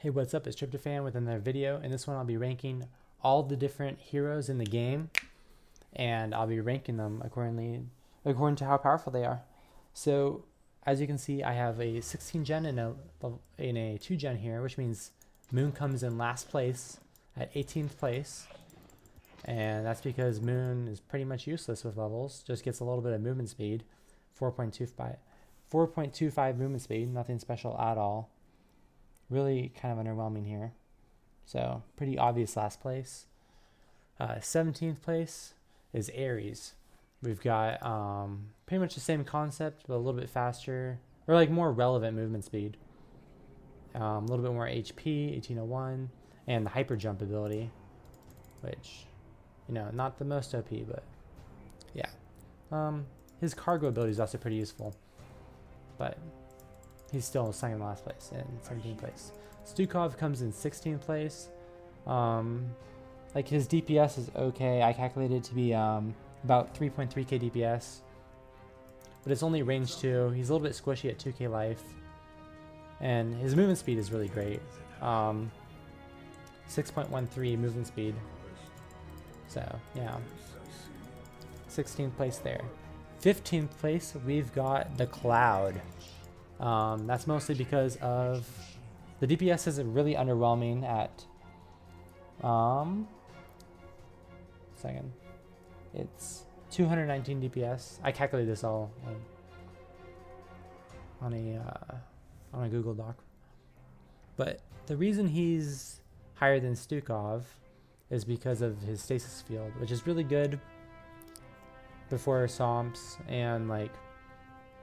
Hey, what's up? It's Tryptophan with another video. In this one, I'll be ranking all the different heroes in the game, and I'll be ranking them according to how powerful they are. So, as you can see, I have a 16 gen and a 2 gen here, which means Moon comes in last place at 18th place, and that's because Moon is pretty much useless with levels. Just gets a little bit of movement speed, 4.25 movement speed, nothing special at all. Really kind of underwhelming here. So pretty obvious last place. 17th place is Ares. We've got pretty much the same concept, but a little bit faster, or like more relevant movement speed. A little bit more HP, 1801, and the hyper jump ability, which, you know, not the most OP, but yeah. His cargo ability is also pretty useful, but he's still second last place in 17th place. Stukov comes in 16th place. Like his DPS is okay. I calculated it to be about 3.3k DPS, but it's only range 2. He's a little bit squishy at 2k life, and his movement speed is really great. 6.13 movement speed. So yeah, 16th place there. 15th place, we've got the Cloud. That's mostly because of the DPS is really underwhelming at it's 219 DPS. I calculated this all on a Google Doc. But the reason he's higher than Stukov is because of his stasis field, which is really good before SOMFs, and like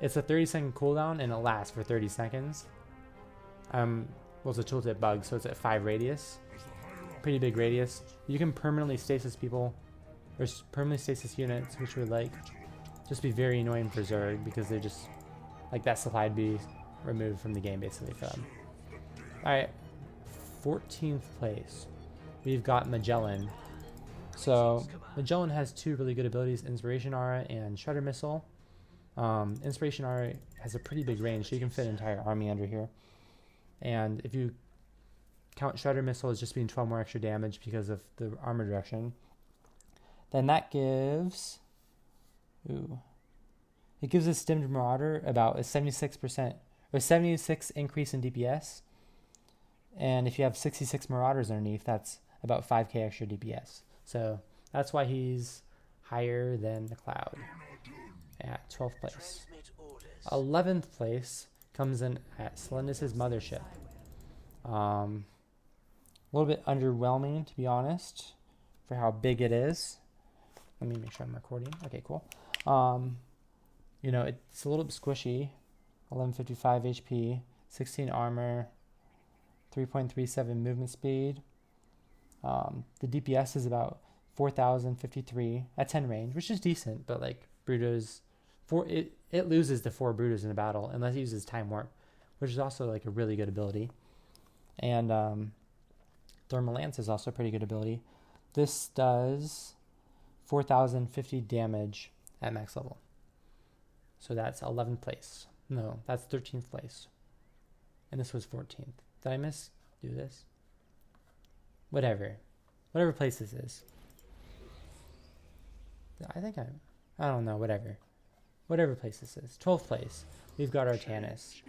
it's a 30-second cooldown and it lasts for 30 seconds. Well, it's a tooltip bug, so it's at 5 radius. Pretty big radius. You can permanently stasis people, or permanently stasis units, which would like just be very annoying for Zerg, because they just like that supply would be removed from the game basically for them. Alright, 14th place. We've got Magellan. So Magellan has 2 really good abilities, Inspiration Aura and Shredder Missile. Inspiration Aura has a pretty big range, so you can fit an entire army under here. And if you count Shredder Missile as just being 12 more extra damage because of the armor reduction, then that gives it gives a Stimmed Marauder about a 76% or 76 increase in DPS. And if you have 66 Marauders underneath, that's about 5k extra DPS. So that's why he's higher than the Cloud at 12th place. 11th place comes in at Selendis' mothership. A little bit underwhelming, to be honest, for how big it is. Let me make sure I'm recording. Okay, cool. You know, it's a little bit squishy. 1155 HP, 16 armor, 3.37 movement speed. The DPS is about 4,053 at 10 range, which is decent, but like Bruto's it loses to 4 Brutos in a battle unless it uses Time Warp, which is also like a really good ability. And Thermal Lance is also a pretty good ability. This does 4,050 damage at max level. So that's 11th place. No, that's 13th place. And this was 14th. Did I do this? Whatever place this is. I don't know, whatever place this is. 12th place, we've got Artanis.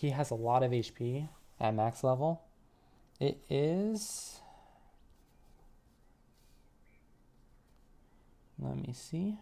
He has a lot of HP at max level. It is, let me see,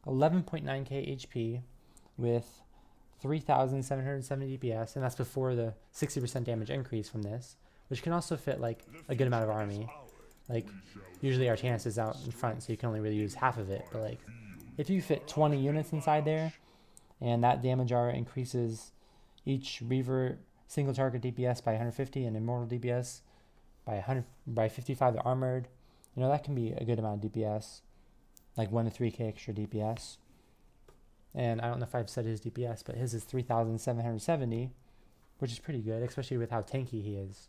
11.9k HP with 3,770 DPS, and that's before the 60% damage increase from this, which can also fit like a good amount of army. Like usually Artanis is out in front, so you can only really use half of it, but like if you fit 20 units inside there, and that damage aura increases each Reaver single target DPS by 150 and Immortal DPS by 55 the armored, you know, that can be a good amount of DPS, like 1 to 3k extra DPS. And I don't know if I've said his DPS, but his is 3,770, which is pretty good, especially with how tanky he is.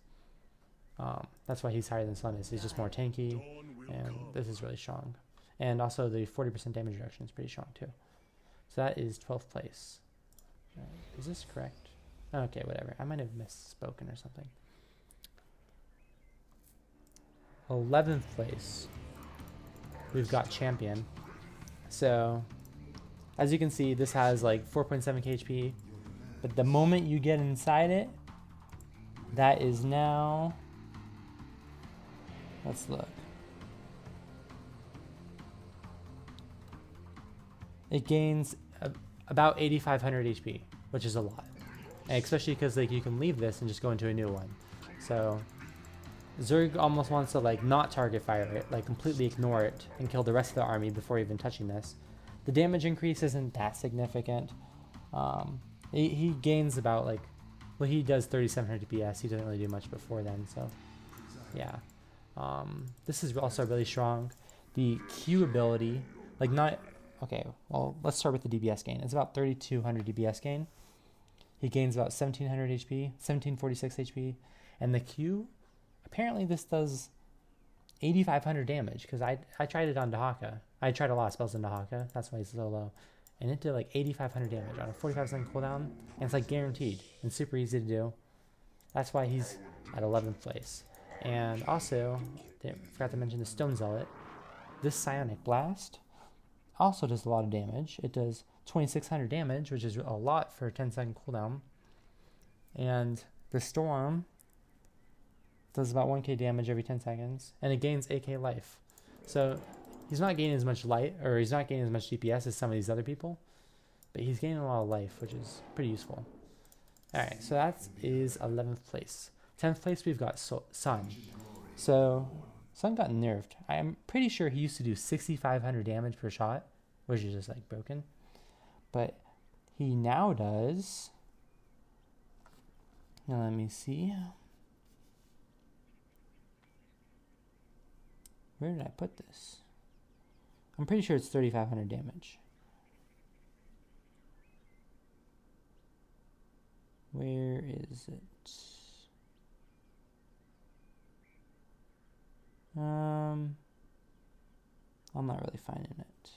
That's why he's higher than Selendis. He's just more tanky, and this is really strong. And also the 40% damage reduction is pretty strong too. So that is 12th place. Is this correct? Okay, whatever. I might have misspoken or something. 11th place, we've got champion. So as you can see, this has like 4.7k HP, but the moment you get inside it, that is now, let's look, it gains about 8,500 HP, which is a lot, and especially because like you can leave this and just go into a new one. So Zerg almost wants to like not target fire it, like completely ignore it and kill the rest of the army before even touching this. The damage increase isn't that significant. He gains about like, well, he does 3,700 DPS. He doesn't really do much before then, so yeah. This is also really strong. The Q ability, like not, okay, well, let's start with the DPS gain. It's about 3,200 DPS gain. He gains about 1,700 HP, 1,746 HP, and the Q, apparently this does 8,500 damage, because I tried it on Dahaka. I tried a lot of spells on Dahaka, that's why he's so low. And it did like 8,500 damage on a 45-second cooldown, and it's like guaranteed and super easy to do. That's why he's at 11th place. And also, forgot to mention the Stone Zealot. This Psionic Blast also does a lot of damage. It does 2,600 damage, which is a lot for a 10-second cooldown. And the Storm does about 1k damage every 10 seconds, and it gains 8k life. So he's not gaining as much light, or he's not gaining as much DPS as some of these other people, but he's gaining a lot of life, which is pretty useful. Alright, so that is 11th place. 10th place, we've got Sun. So Sun got nerfed. I am pretty sure he used to do 6,500 damage per shot, which is just like broken. But he now does, now let me see. Where did I put this? I'm pretty sure it's 3,500 damage. Where is it? I'm not really finding it.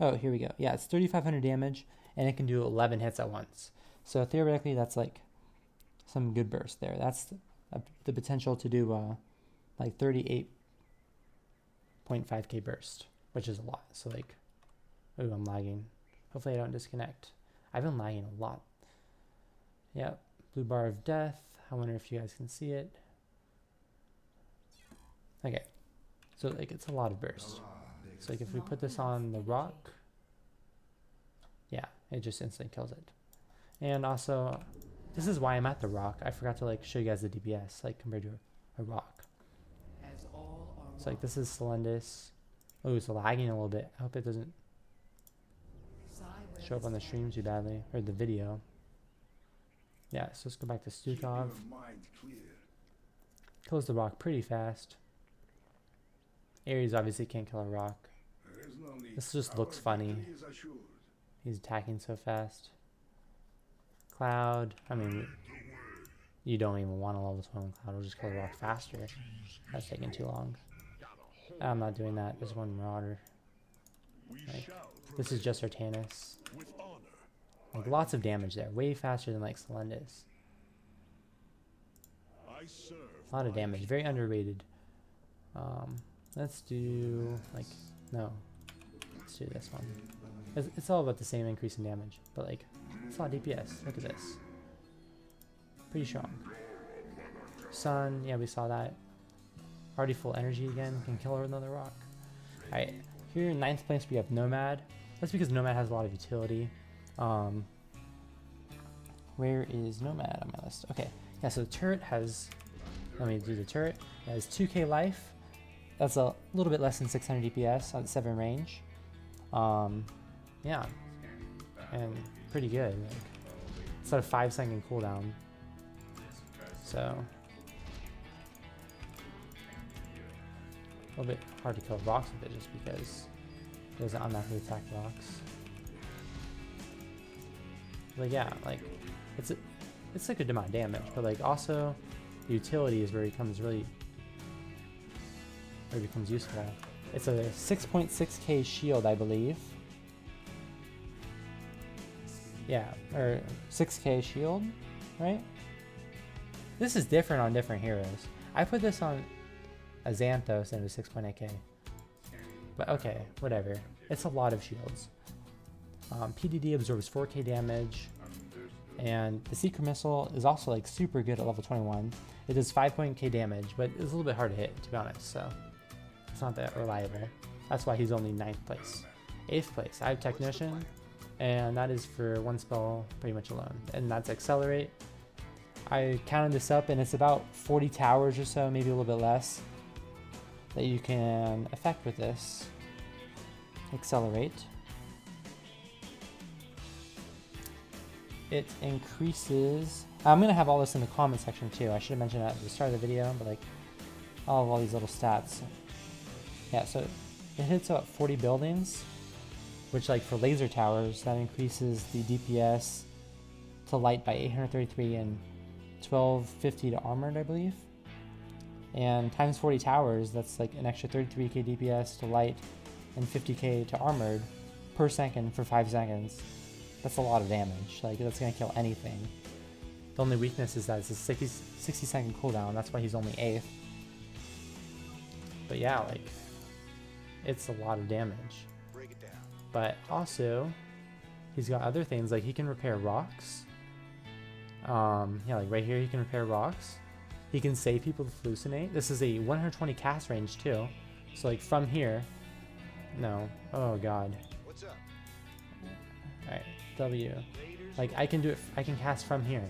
Oh, here we go. Yeah, it's 3,500 damage, and it can do 11 hits at once. So theoretically, that's like some good burst there. That's the potential to do like 38.5k burst, which is a lot. So like, ooh, I'm lagging. Hopefully I don't disconnect. I've been lagging a lot. Yep, blue bar of death. I wonder if you guys can see it. Okay, so like it's a lot of burst. So like if we put this on the rock, yeah, it just instantly kills it. And also, this is why I'm at the rock. I forgot to like show you guys the DPS like compared to a rock. So like this is Selendis. Oh, it's lagging a little bit. I hope it doesn't show up on the stream too badly, or the video. Yeah, so let's go back to Stukov. Kills the rock pretty fast. Ares obviously can't kill a rock. This just looks funny. He's attacking so fast. Cloud, I mean, you don't even want to level 12 Cloud. We'll just kill the rock faster. That's taking too long. I'm not doing that. There's one Marauder. Like, this is just Artanis. Like, lots of damage there. Way faster than like Selendis. A lot of damage. Very underrated. Let's do like, no. Let's do this one. It's all about the same increase in damage, but like, it's a lot of DPS. Look at this. Pretty strong. Sun, yeah, we saw that. Already full energy again, can kill another rock. Alright, here in 9th place we have Nomad. That's because Nomad has a lot of utility. Where is Nomad on my list? Okay, yeah, so the turret has, let me do the turret. It has 2k life. That's a little bit less than 600 DPS at 7 range. Yeah, and pretty good. Like, it's at a 5-second cooldown. So a little bit hard to kill rocks with it just because it doesn't automatically attack rocks. But yeah, like it's like a good amount of damage, but like also the utility is where it becomes useful. It's a 6.6k shield, I believe. Yeah, or 6k shield. right? This is different on different heroes. I put this on a Xanthos and it was 6.8k. But okay, whatever. It's a lot of shields. PDD absorbs 4k damage. And the Secret Missile is also like super good at level 21. It does 5.k damage, but it's a little bit hard to hit, to be honest, so it's not that reliable. That's why he's only 9th place. 8th place, I have Technician, and that is for one spell pretty much alone, and that's Accelerate. I counted this up, and it's about 40 towers or so, maybe a little bit less, that you can affect with this. Accelerate. It increases. I'm gonna have all this in the comment section too. I should have mentioned that at the start of the video, but like all these little stats. Yeah, so it hits about 40 buildings, which like for laser towers, that increases the DPS to light by 833 and 1250 to armored, I believe. And times 40 towers, that's like an extra 33k DPS to light and 50k to armored per second for 5 seconds. That's a lot of damage. Like, that's gonna kill anything. The only weakness is that it's a 60 second cooldown. That's why he's only 8th. But yeah, like, it's a lot of damage. Break it down. But also, he's got other things, like he can repair rocks. Yeah, like right here he can repair rocks. He can save people with hallucinate. This is a 120 cast range too. So like from here, no, oh god. What's up? Alright, W. Like I can do it, I can cast from here.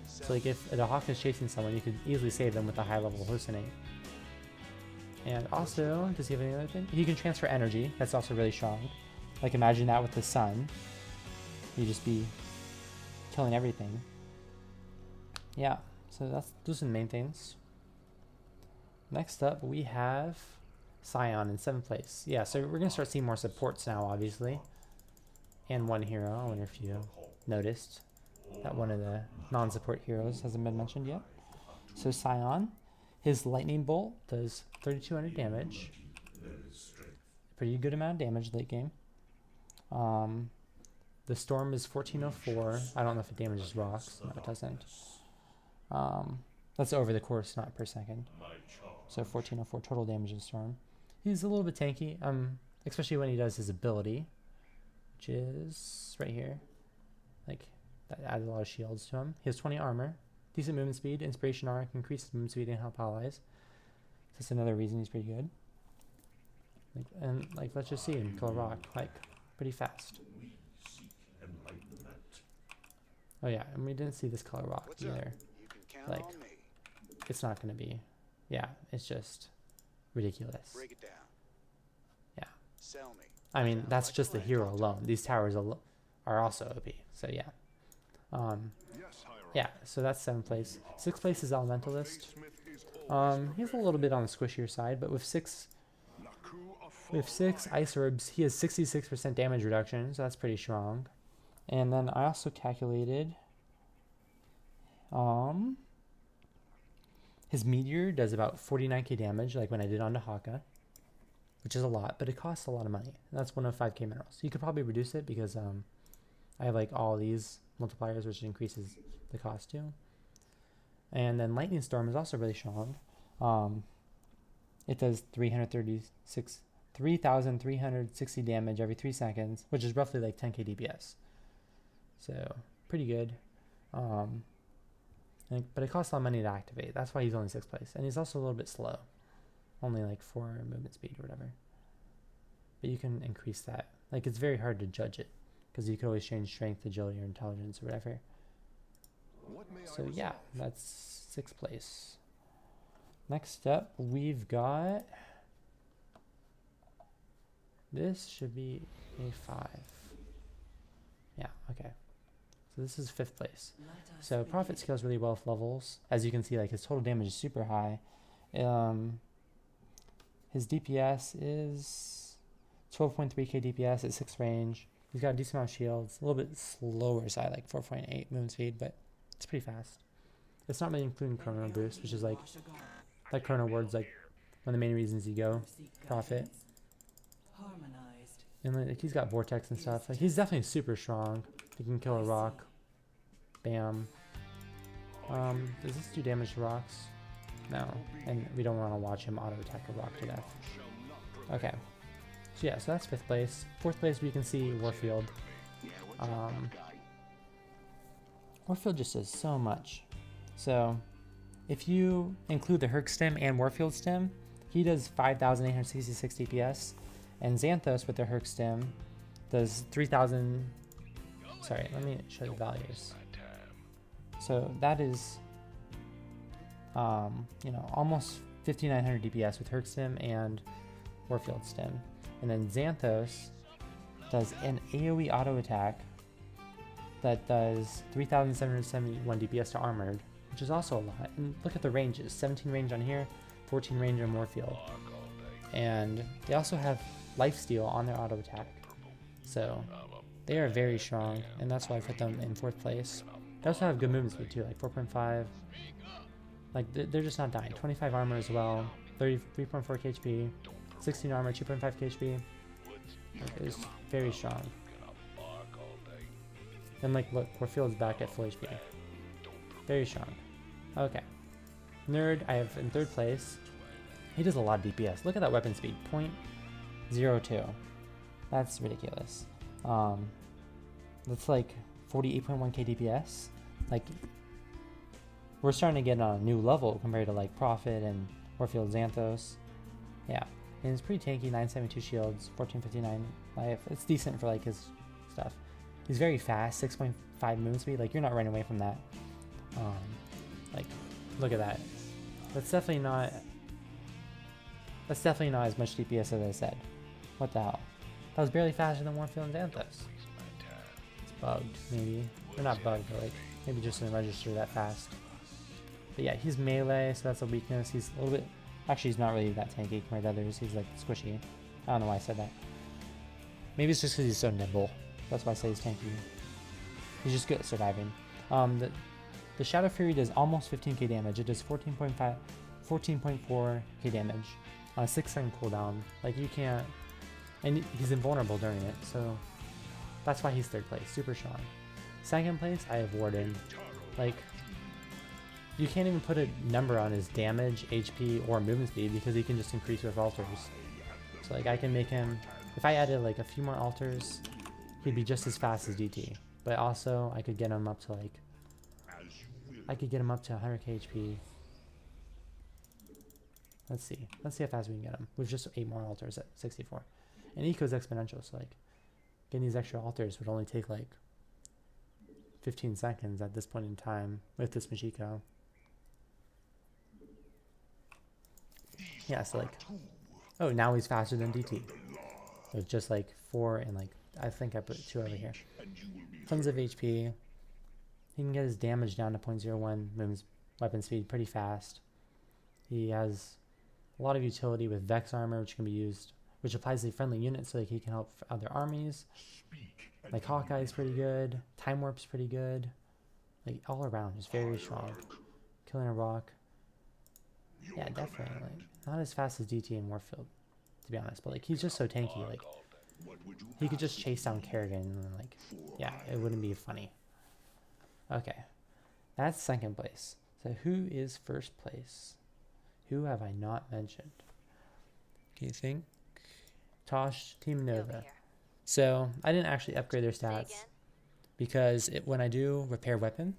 So like if a hawk is chasing someone, you could easily save them with a high level hallucinate. And also, does he have any other thing? He can transfer energy, that's also really strong. Like imagine that with the sun. You just be killing everything. Yeah, so those are the main things. Next up we have Scion in 7th place. Yeah, so we're gonna start seeing more supports now, obviously. And one hero. I wonder if you noticed that one of the non-support heroes hasn't been mentioned yet. So Scion, his lightning bolt does 3200 damage. Pretty good amount of damage late game. The storm is 1404. I don't know if it damages rocks. No, it doesn't. That's over the course, not per second. So 1404 total damage in storm. He's a little bit tanky, especially when he does his ability, which is right here. Like, that adds a lot of shields to him. He has 20 armor, decent movement speed, inspiration arc, increases movement speed and help allies. That's another reason he's pretty good. Like, let's just see him kill a rock, like, pretty fast. Oh yeah, and we didn't see this color rock either. Like, it's not gonna be, yeah, it's just ridiculous. Break it down. Yeah. Sell me. I mean, that's just the hero alone. These towers are also OP. So yeah. Yeah. So that's 7th place. 6th place is Elementalist. He's a little bit on the squishier side, but with six ice orbs, he has 66% damage reduction. So that's pretty strong. And then I also calculated. His meteor does about 49k damage, like when I did on Haka, which is a lot, but it costs a lot of money. And that's 105k minerals. You could probably reduce it because I have like all these multipliers, which increases the cost too. And then Lightning Storm is also really strong. It does 3,360 damage every 3 seconds, which is roughly like 10k DPS. So pretty good. But it costs a lot of money to activate. That's why he's only 6th place. And he's also a little bit slow. Only like 4 movement speed or whatever. But you can increase that. Like, it's very hard to judge it, because you can always change strength, agility, or intelligence, or whatever. So yeah, that's 6th place. Next up, we've got... This should be a 5. Yeah, okay. So this is 5th place. So Prophet scales really well with levels. As you can see, like, his total damage is super high. His DPS is 12.3k DPS at 6 range. He's got a decent amount of shields. A little bit slower side, like 4.8 movement speed, but it's pretty fast. It's not really including Chrono Boost, which is like Chrono Ward's like one of the main reasons you go Prophet. And like he's got Vortex and stuff. Like, he's definitely super strong. He can kill a rock. Bam. Does this do damage to rocks? No, and we don't want to watch him auto attack a rock to death. Okay, so yeah, so that's 5th place. 4th place we can see Warfield. Warfield just does so much. So if you include the Herc stem and Warfield stem, he does 5,866 DPS, and Xanthos with the Herc stem does 3,000. Sorry, let me show the values. So that is, you know, almost 5,900 DPS with Herc stem and Warfield stem, and then Xanthos does an AOE auto attack that does 3,771 DPS to armored, which is also a lot. And look at the ranges: 17 range on here, 14 range on Warfield, and they also have lifesteal on their auto attack. So they are very strong, and that's why I put them in 4th place. They also have good movement speed too, like 4.5. Like they're just not dying. 25 armor as well, 33.4 KHP, 16 armor, 2.5 KHP. It's very strong. And like, look, Warfield's back at full HP. Very strong. Okay. Nerd, I have in 3rd place. He does a lot of DPS. Look at that weapon speed, 0.02. That's ridiculous. That's like 48.1k DPS. Like, we're starting to get on a new level compared to like Prophet and Warfield Xanthos. Yeah, and it's pretty tanky. 972 shields, 1459 life. It's decent for like his stuff. He's very fast, 6.5 movement speed. Like, you're not running away from that. Like, look at that. That's definitely not as much DPS as I said. What the hell? That was barely faster than Warfield and Xanthos. It's bugged, maybe. Or not bugged, but like, maybe just didn't register that fast. But yeah, he's melee, so that's a weakness. He's a little bit... Actually, he's not really that tanky compared to others. He's like squishy. I don't know why I said that. Maybe it's just because he's so nimble. That's why I say he's tanky. He's just good at surviving. The Shadow Fury does almost 15k damage. It does 14.4k damage on a 6-second cooldown. Like, you can't... And he's invulnerable during it, so that's why he's 3rd place. Super strong. 2nd place, I have Warden. Like, you can't even put a number on his damage, HP, or movement speed because he can just increase with alters. So like, I can make him... If I added like a few more alters, he'd be just as fast as DT. But also, I could get him up to like... I could get him up to 100k HP. Let's see how fast we can get him with just 8 more alters at 64. And Eco's exponential, so like, getting these extra alters would only take like 15 seconds at this point in time with this Machiko. Yeah, so like, oh, now he's faster than DT. With just like 4 and like, I think I put 2 over here. Tons of HP. He can get his damage down to 0.01 movement weapon speed pretty fast. He has a lot of utility with Vex armor, which can be used, which applies to friendly units so like he can help other armies. Like Hawkeye's pretty good. Time Warp's pretty good. Like, all around, just very strong. Killing a rock. Yeah, definitely. Like, not as fast as DT and Warfield, to be honest, but like, he's just so tanky. Like, he could just chase down Kerrigan and like, yeah, it wouldn't be funny. Okay, that's 2nd place. So who is 1st place? Who have I not mentioned? Can you think? Tosh, Team Nova. So I didn't actually upgrade their stats because when I do repair weapon,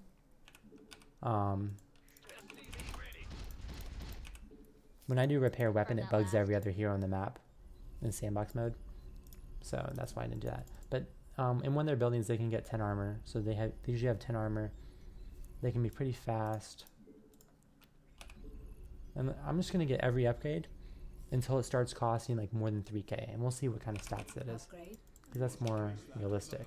it bugs every other hero on the map in sandbox mode. So that's why I didn't do that. But in one of their buildings, they can get 10 armor. So they usually have 10 armor. They can be pretty fast. And I'm just going to get every upgrade until it starts costing like more than 3k. And we'll see what kind of stats that is. Because that's more realistic.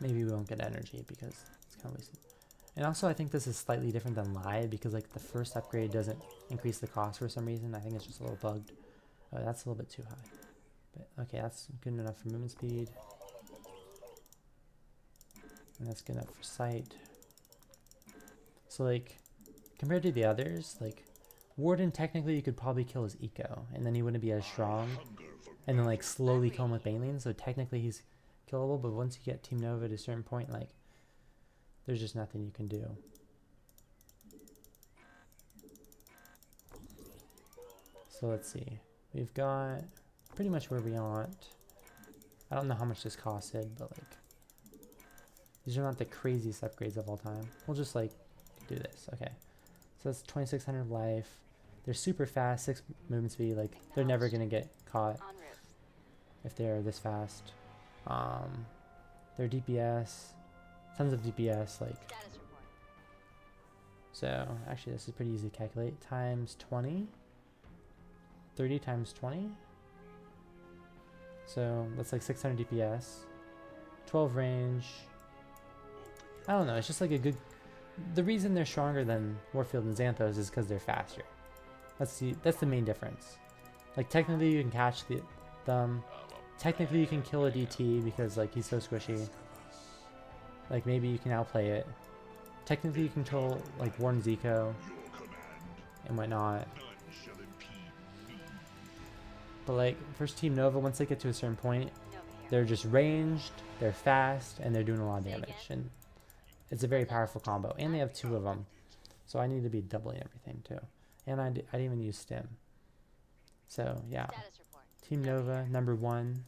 Maybe we won't get energy because it's kind of wasted. And also, I think this is slightly different than Live because like the first upgrade doesn't increase the cost for some reason. I think it's just a little bugged. That's a little bit too high. But okay, that's good enough for movement speed. And that's good enough for sight. So like, compared to the others, like Warden, technically you could probably kill his eco and then he wouldn't be as strong. And then like slowly kill him with Baneling. So technically he's killable, but once you get Team Nova to a certain point, like, there's just nothing you can do. So let's see. We've got pretty much where we want. I don't know how much this costed, but like, these are not the craziest upgrades of all time. We'll just like do this. Okay. So that's 2600 life. They're super fast, 6 movement speed. Like, they're never gonna get caught if they're this fast. Their DPS, tons of DPS. Like, so actually, this is pretty easy to calculate. Times 20. 30 times 20. So that's like 600 DPS. 12 range. I don't know. It's just like a good. The reason they're stronger than Warfield and Xanthos is because they're faster. That's the main difference. Like, technically you can catch them. Technically you can kill a DT because like he's so squishy. Like, maybe you can outplay it. Technically you can kill like Warden Zico and whatnot. But like, first Team Nova, once they get to a certain point, they're just ranged, they're fast, and they're doing a lot of damage. And it's a very powerful combo. And they have 2 of them. So I need to be doubling everything too. And I didn't even use stim. So yeah. Team Nova, number 1.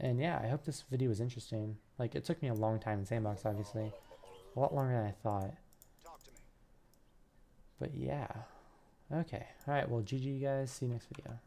And yeah, I hope this video was interesting. Like, it took me a long time in Sandbox, obviously. A lot longer than I thought. But yeah. Okay. Alright, well, GG guys. See you next video.